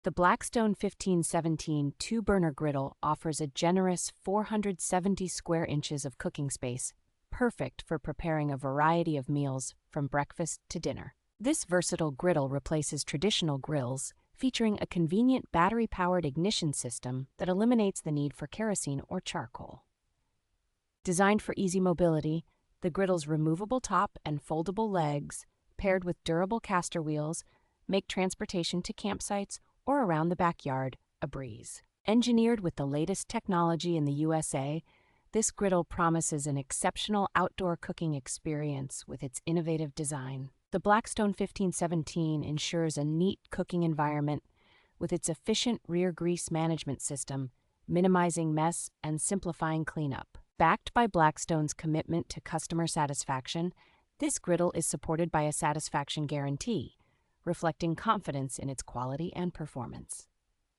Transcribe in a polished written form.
The Blackstone 1517 two-burner griddle offers a generous 470 square inches of cooking space, perfect for preparing a variety of meals from breakfast to dinner. This versatile griddle replaces traditional grills, featuring a convenient battery-powered ignition system that eliminates the need for kerosene or charcoal. Designed for easy mobility, the griddle's removable top and foldable legs, paired with durable caster wheels, make transportation to campsites or around the backyard a breeze. Engineered with the latest technology in the USA, this griddle promises an exceptional outdoor cooking experience with its innovative design. The Blackstone 1517 ensures a neat cooking environment with its efficient rear grease management system, minimizing mess and simplifying cleanup. Backed by Blackstone's commitment to customer satisfaction, this griddle is supported by a satisfaction guarantee, reflecting confidence in its quality and performance.